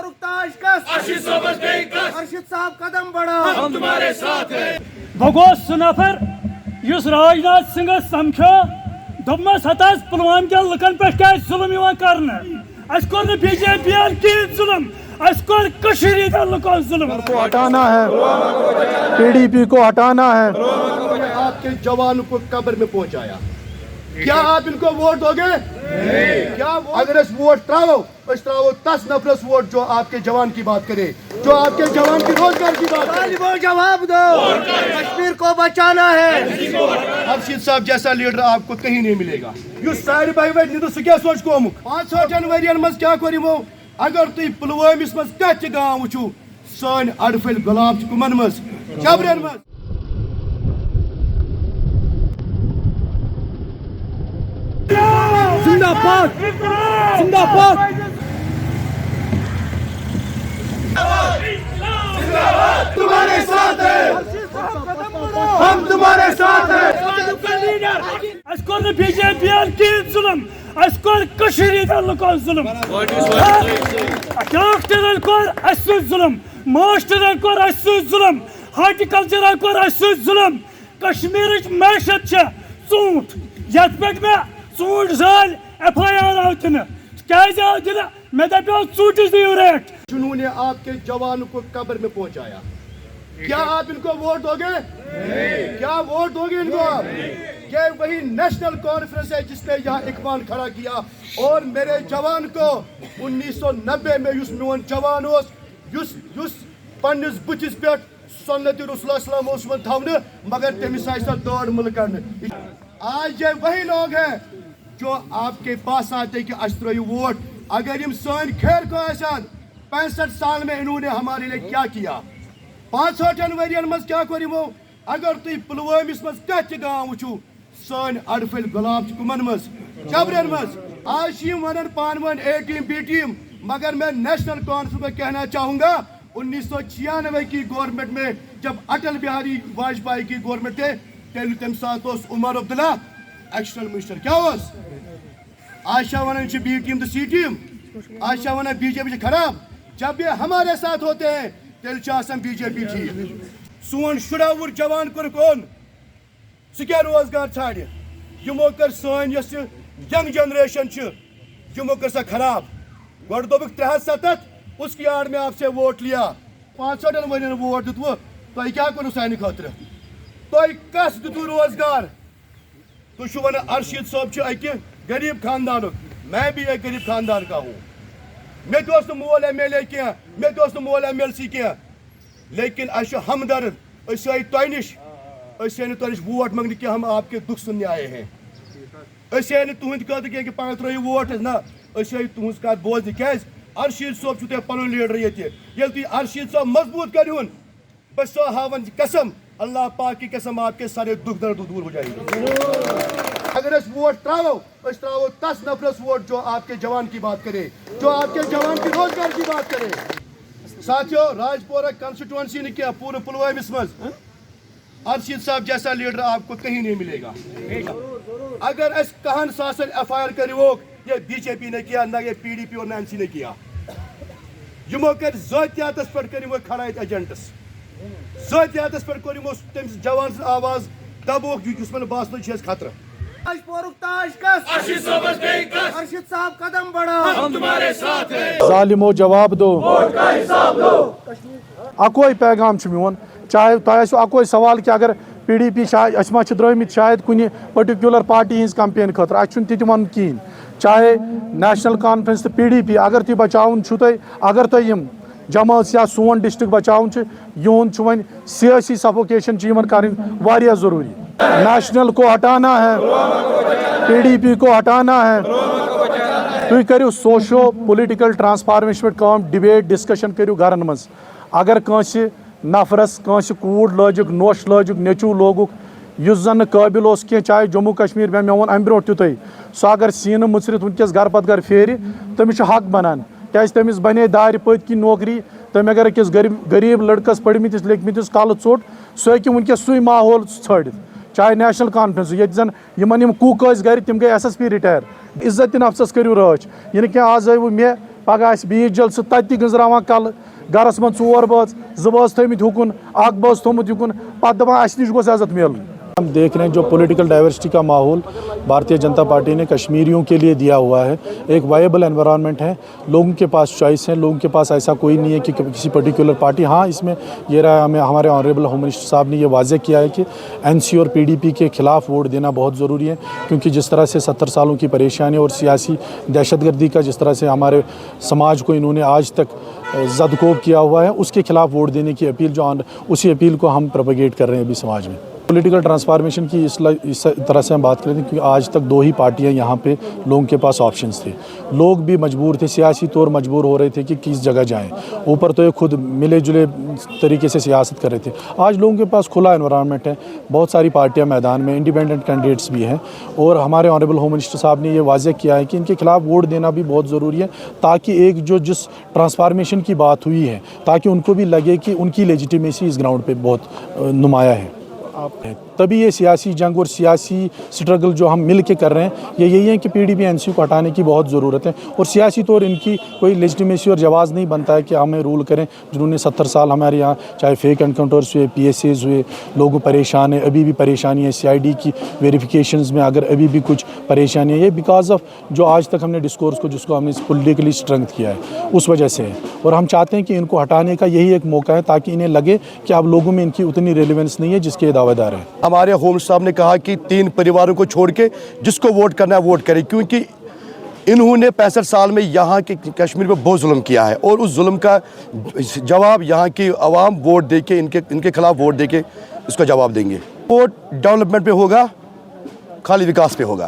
अर्शिद साहब कदम बढ़ाओ, हम तुम्हारे साथ हैं। बगो सह नफर युस राजनाथ सिंहस समझो दोपमस हतास पुलवाम के लुकन पे क्या जुल्म करने अस कोर बीजेपी कहीं जुल्म अस कोर कश्मीरी लुको जुल्म को हटाना है, पीडीपी को हटाना है। आपके जवानों को कब्र में पहुंचाया, क्या आप इनको वोट दोगे? क्या अगर इस वोट त्रावो तस नफरस वोट जो आपके जवान की बात करे, जो आपके जवान की रोजगार की बात करे। वो जवाब दो, कश्मीर को बचाना है। अर्शिद साहब जैसा लीडर आपको कहीं नहीं मिलेगा। यु सारे भाई निदु सह क्या सोच को 5 जनवरी मज क्या करो अगर तुम पुलवामिस मज कत गांव वुचु सन अड़फल गुलाब कुमन मज जबरन मज जिंदाबाद जिंदाबाद। तुम्हारे साथ है, हम तुम्हारे साथ हैं। अस कोर बीजेपी कहीं जुल्म अस कोर कश्मीरी लुको जुल्म डॉक्टर कोर अस जुल्म मास्टर कोर अस जुल्म हार्टिकल्चर कोर अस जुल्म कश्मीर मैशत ूंट ये पे मे ूंट जाल FIR आव दिन क्या आव दिन मे दपो ूंटस दियो रेट। जिन्होंने आपके जवानों को कब्र में पहुंचाया, क्या आप इनको वोट दोगे? क्या वोट दोगे इनको आप? ये वही नेशनल कॉन्फ्रेंस है जिसने यहाँ इकबाल खड़ा किया और मेरे जवान को 1990 में युस मोन जवान युस पन्निस बुथिस पे सुन्नत रसूलुल्लाह सल्लल्लाहु अलैहि वसल्लम थावने मगर तमिस आइसा दौड़ मुल्क करने। आज ये वही लोग हैं जो आपके पास आते कि अश्रो वोट अगर इन सन खैर को आसान 65 साल में इन्होंने हमारे लिए क्या किया। 5 जनवरी मज क्या करो अगर तुम पुलवामिस मज कत गांव वुचु सन अड़फल गुलाब कुमन मज जबरन मज आज वन पान one A team B team मगर मैं नेशनल कॉन्फ्रेंस में कहना चाहूंगा 1996 की गवर्नमेंट में जब अटल बिहारी वाजपेयी की गवर्नमेंट थे तम साथ उमर अब्दुल्ला एक्सटर्नल मिनिस्टर क्या आशा वन B टीम तो C टीम आशा वन बीजेपी खराब। जब ये हमारे साथ होते हैं तेल बीजेपी ठीक। सोन शुरावर जवान कर कौन क्या रोजगार छाड़ यमो कर सन यंग जनरेशन यमो कर सा खराब गोड दोबक 370 उसकी आड़ में आपसे वोट लिया 500 जनवरी वोट दितव तुम क्या करो सानि खतर तुम कस दितु रोजगार तुम वन अर्शिद साहब अकि गरीब खानदान मैं भी एक गरीब खानदान का हूँ मे दोस्त मोल MLA क्या मे दोस्त मोल MLC क्या लेकिन अश हमदर्द आई तुह नश वोट मंगने कि हम आपके दुख सुनने आए हैं आई तुहद कत कि पान त्रो वोट ना आई तुज कत बोजन क्या अर्शिद साहब तुम पन लीडर ये तुम अर्शिद साहब मजबूत करूँ बस सो हावन कसम अल्लाह पाक की कसम आपके सारे दुख दर्द दूर हो जाएंगे। अगर इस वोट त्रावो तस नफरस वोट जो आपके जवान की बात करे, जो आपके जवान की रोजगार की बात करे। साथियों राजपुरा कंस्टिट्यूएंसी ने किया पूरे पुलवामिस मज अर्शिद साहब जैसा लीडर आपको कहीं नहीं मिलेगा। अगर इस कहन सासन FIR कर रिवोक ये बीजेपी ने किया ना ये PDP और NC ने किया यमो कर ज़ातियातस पर करिमो खड़ा एजेंटस ज़ातियातस पर करिमो तम जवान आवाज दबोक दुश्मन बासनो खतरा। अर्शिद साहब कदम बढ़ाओ, हम तुम्हारे साथ हैं। जालिमो जवाब दो, अकोई पैगाम मोन चाहे तुम अकोई सवाल कि अगर PDP अमा द्रमित शायद कुछ पर्टिकुलर पार्टी हज कंपेन खतर अत वन कहें चाहे नेशनल कॉन्फ्रेंस तो PDP अगर तुम बचावन अगर तुम जमात या सोन डिस्ट्रिक्ट बचावन यून वन सियासी सफोकेशन कर जरूरी। नेशनल को हटाना है, PDP को हटाना है। तुम करो सोशो पोलिटिकल ट्रांसफॉर्मेशन पे डिबेट डिस्कशन करो घर मज अगर कंस नफरस कंस कूड़ लजिक नोश लजिक नेचू लोगुक युस जन काबिल कह चाहे जम्मू कश्मीर में वो अम ब्रो तुत सह अगर सीन मुचरत वनकस घर पत घर फेर तमिस हक बनान क्या तमिस बने दार पत की नौकरी तम अगर अकिस गरीब लड़कस पढ़मिस लिखमिस कल चोट सह हे वनकस सू माहौल छड़ित चाहे नेशनल कॉन्फ्रेंस ये जन यमन कुक गर तम गई SSP रिटायर इज्जत नफ्सस करू राच यह क्या आज आयु मे پگہ بیس جلسہ تتی گنزراوان کل گرس من 4 بٲژ 2 بٲژ تھٲمٕتۍ ہُکُن 1 بٲژ تھوٚمُت یُکُن پتہٕ دپان اسہِ نِش گوٚژھ عزت مِلُن. ہم دیکھ رہے ہیں جو پولیٹیکل ڈائیورسٹی کا ماحول بھارتیہ جنتا پارٹی نے کشمیریوں کے لیے دیا ہوا ہے. ایک وائبل انوائرمنٹ ہے, لوگوں کے پاس چوائس ہے, لوگوں کے پاس ایسا کوئی نہیں ہے کہ کسی پرٹیکولر پارٹی. ہاں اس میں یہ رہا, ہمیں ہمارے آنریبل ہوم منسٹر صاحب نے یہ واضح کیا ہے کہ NC اور PDP کے خلاف ووٹ دینا بہت ضروری ہے, کیونکہ جس طرح سے 70 سالوں کی پریشانی اور سیاسی دہشت گردی کا جس طرح سے ہمارے سماج کو انہوں نے آج تک زدکوب کیا ہوا ہے, اس کے خلاف ووٹ دینے کی اپیل جو اسی اپیل کو ہم پروپیگیٹ کر رہے ہیں ابھی سماج میں. پولیٹیکل ٹرانسفارمیشن کی اس طرح سے ہم بات کریں کیونکہ آج تک 2 ہی پارٹیاں یہاں پہ لوگوں کے پاس آپشنز تھے. لوگ بھی مجبور تھے, سیاسی طور مجبور ہو رہے تھے کہ کس جگہ جائیں. اوپر تو یہ خود ملے جلے طریقے سے سیاست کر رہے تھے. آج لوگوں کے پاس کھلا انوائرمنٹ ہے, بہت ساری پارٹیاں میدان میں, انڈیپینڈنٹ کینڈیڈیٹس بھی ہیں, اور ہمارے آنریبل ہوم منسٹر صاحب نے یہ واضح کیا ہے کہ ان کے خلاف ووٹ دینا بھی بہت ضروری ہے, تاکہ ایک جس ٹرانسفارمیشن کی بات ہوئی ہے تاکہ ان کو بھی لگے کہ ان کی لیجیٹیمیسی اس گراؤنڈ پہ بہت نمایاں ہے. تبھی یہ سیاسی جنگ اور سیاسی سٹرگل جو ہم مل کے کر رہے ہیں یہ یہی ہے کہ PDP NC کو ہٹانے کی بہت ضرورت ہے, اور سیاسی طور ان کی کوئی لیجیٹیمیسی اور جواز نہیں بنتا ہے کہ ہمیں رول کریں. جنہوں نے 70 سال ہمارے یہاں چاہے فیک انکاؤنٹرز ہوئے, PSAs ہوئے, لوگ پریشان ہیں, ابھی بھی پریشانی ہے, CID کی ویریفیکیشنز میں اگر ابھی بھی کچھ پریشانی ہے, یہ بیکاز آف جو آج تک ہم نے ڈسکورس کو جس کو ہم نے پولیٹیکلی اسٹرینتھ کیا ہے اس وجہ سے ہے. اور ہم چاہتے ہیں کہ ان کو ہٹانے کا یہی ایک موقع ہے تاکہ انہیں لگے کہ اب لوگوں میں ان کی اتنی ریلیونس نہیں ہے جس کے دعوے دار ہیں. ہمارے ہوم صاحب نے کہا کہ 3 پریواروں کو چھوڑ کے جس کو ووٹ کرنا ہے ووٹ کرے, کیونکہ انہوں نے 65 سال میں یہاں کے کشمیر پہ بہت ظلم کیا ہے, اور اس ظلم کا جواب یہاں کی عوام ووٹ دے کے ان کے خلاف ووٹ دے کے اس کا جواب دیں گے. ووٹ ڈیولپمنٹ پہ ہوگا, خالی وکاس پہ ہوگا.